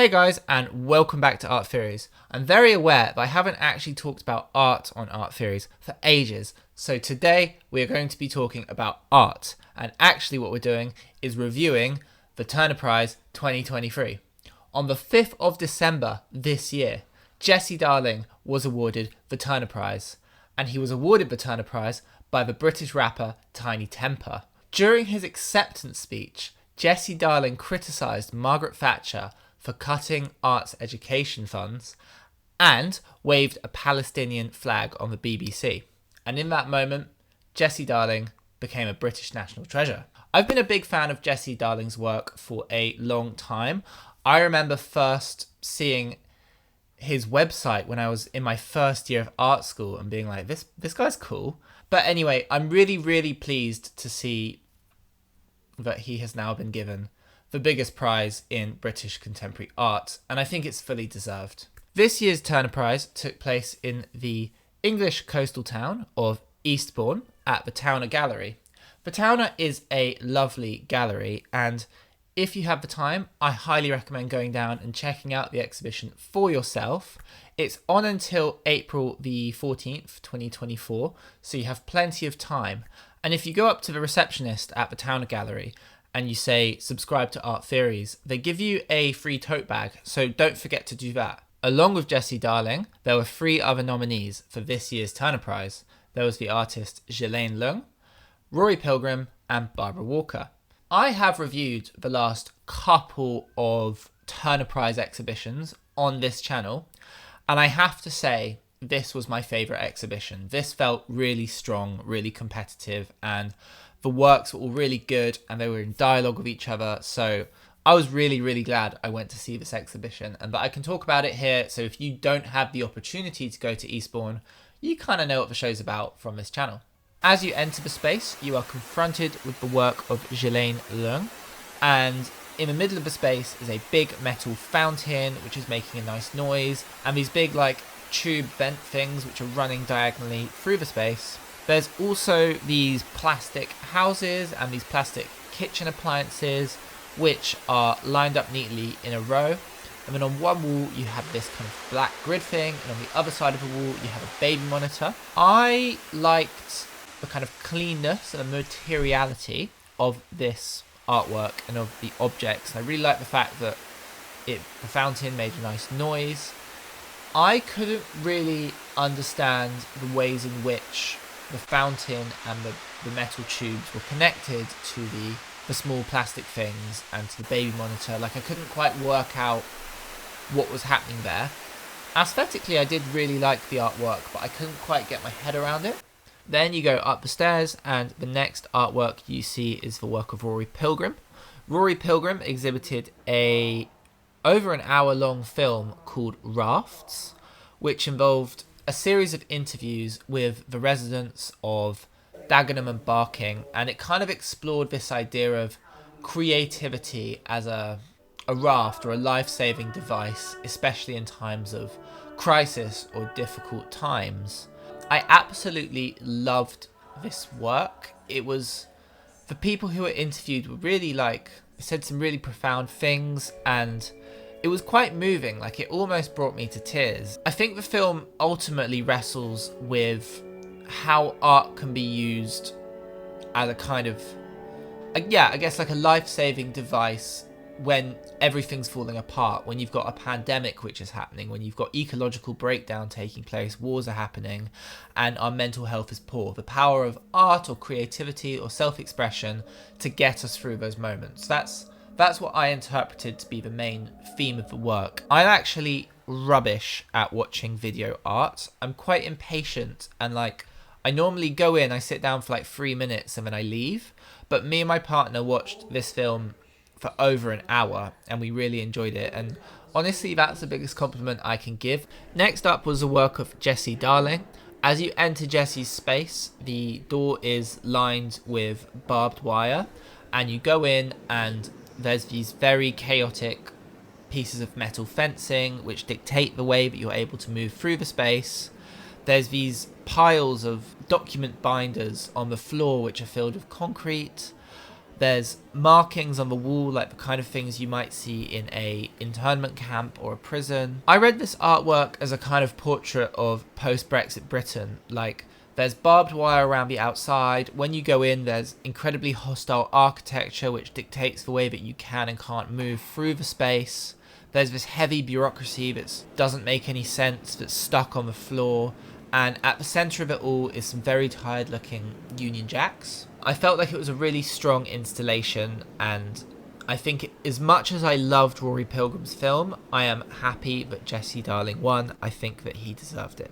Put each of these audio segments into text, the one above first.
Hey guys, and welcome back to Art Theories. I'm very aware that I haven't actually talked about art on Art Theories for ages, so today we are going to be talking about art, and actually what we're doing is reviewing the Turner Prize 2023. On the 5th of December this year, Jesse Darling was awarded the Turner Prize, and he was awarded the Turner Prize by the British rapper Tiny Temper. During his acceptance speech, Jesse Darling criticised Margaret Thatcher for cutting arts education funds and waved a Palestinian flag on the BBC. And in that moment, Jesse Darling became a British national treasure. I've been a big fan of Jesse Darling's work for a long time. I remember first seeing his website when I was in my first year of art school and being like, this guy's cool. But anyway, I'm really pleased to see that he has now been given the biggest prize in British contemporary art, and I think it's fully deserved. This year's Turner Prize took place in the English coastal town of Eastbourne at the Towner Gallery. The Towner is a lovely gallery, and if you have the time, I highly recommend going down and checking out the exhibition for yourself. It's on until April the 14th, 2024, so you have plenty of time. And if you go up to the receptionist at the Towner Gallery and you say, subscribe to Art Theories, they give you a free tote bag, so don't forget to do that. Along with Jesse Darling, there were 3 other nominees for this year's Turner Prize. There was the artist Ghislaine Leung, Rory Pilgrim, and Barbara Walker. I have reviewed the last couple of Turner Prize exhibitions on this channel, and I have to say, this was my favourite exhibition. This felt really strong, really competitive, and the works were all really good and they were in dialogue with each other. So I was really glad I went to see this exhibition and that I can talk about it here. So if you don't have the opportunity to go to Eastbourne, you kind of know what the show's about from this channel. As you enter the space, you are confronted with the work of Ghislaine Leung, and in the middle of the space is a big metal fountain which is making a nice noise, and these big tube vent things which are running diagonally through the space. There's also these plastic houses and these plastic kitchen appliances which are lined up neatly in a row. And then on one wall you have this kind of black grid thing, and on the other side of the wall you have a baby monitor. I liked the kind of cleanness and the materiality of this artwork and of the objects. And I really like the fact that the fountain made a nice noise. I couldn't really understand the ways in which the fountain and the metal tubes were connected to the small plastic things and to the baby monitor. I couldn't quite work out what was happening there. Aesthetically, I did really like the artwork, but I couldn't quite get my head around it. Then you go up the stairs, and the next artwork you see is the work of Rory Pilgrim. Rory Pilgrim exhibited over an hour-long film called Rafts, which involved a series of interviews with the residents of Dagenham and Barking, and it kind of explored this idea of creativity as a raft or a life-saving device, especially in times of crisis or difficult times. I absolutely loved this work. The people who were interviewed were really said some really profound things, and it was quite moving. It almost brought me to tears. I think the film ultimately wrestles with how art can be used as a kind of, a life-saving device when everything's falling apart, when you've got a pandemic which is happening, when you've got ecological breakdown taking place, wars are happening, and our mental health is poor. The power of art or creativity or self-expression to get us through those moments. That's what I interpreted to be the main theme of the work. I'm actually rubbish at watching video art. I'm quite impatient, and I normally go in, I sit down for 3 minutes and then I leave. But me and my partner watched this film for over an hour and we really enjoyed it. And honestly, that's the biggest compliment I can give. Next up was the work of Jesse Darling. As you enter Jesse's space, the door is lined with barbed wire, and you go in and there's these very chaotic pieces of metal fencing which dictate the way that you're able to move through the space. There's these piles of document binders on the floor which are filled with concrete. There's markings on the wall, like the kind of things you might see in a internment camp or a prison. I read this artwork as a kind of portrait of post-Brexit Britain. Like, there's barbed wire around the outside. When you go in, there's incredibly hostile architecture which dictates the way that you can and can't move through the space. There's this heavy bureaucracy that doesn't make any sense, that's stuck on the floor. And at the centre of it all is some very tired looking Union Jacks. I felt like it was a really strong installation, and I think as much as I loved Rory Pilgrim's film, I am happy that Jesse Darling won. I think that he deserved it.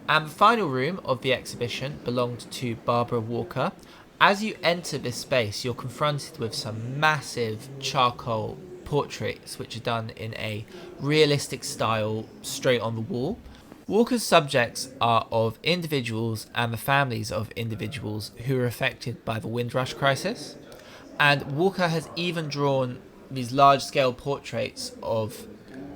And the final room of the exhibition belonged to Barbara Walker. As you enter this space, you're confronted with some massive charcoal portraits which are done in a realistic style straight on the wall. Walker's subjects are of individuals and the families of individuals who were affected by the Windrush crisis. And Walker has even drawn these large-scale portraits of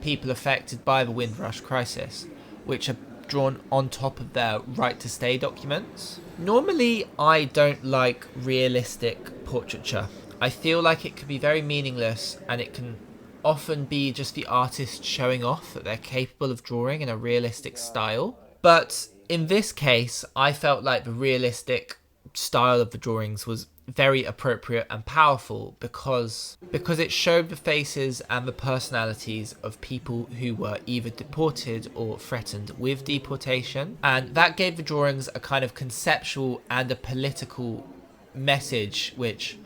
people affected by the Windrush crisis, which are drawn on top of their right to stay documents. Normally, I don't like realistic portraiture. I feel like it can be very meaningless, and it can often be just the artist showing off that they're capable of drawing in a realistic style. But in this case, I felt like the realistic style of the drawings was very appropriate and powerful because it showed the faces and the personalities of people who were either deported or threatened with deportation, and that gave the drawings a kind of conceptual and a political message which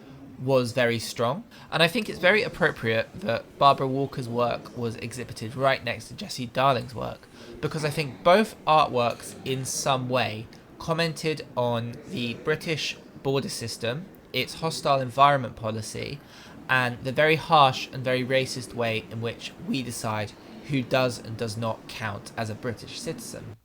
was very strong. And I think it's very appropriate that Barbara Walker's work was exhibited right next to Jesse Darling's work, because I think both artworks in some way commented on the British border system, its hostile environment policy, and the very harsh and very racist way in which we decide who does and does not count as a British citizen.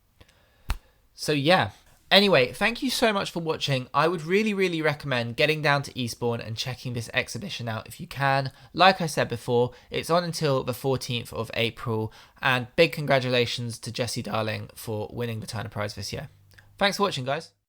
So yeah. Anyway, thank you so much for watching. I would really recommend getting down to Eastbourne and checking this exhibition out if you can. Like I said before, it's on until the 14th of April, and big congratulations to Jesse Darling for winning the Turner Prize this year. Thanks for watching, guys.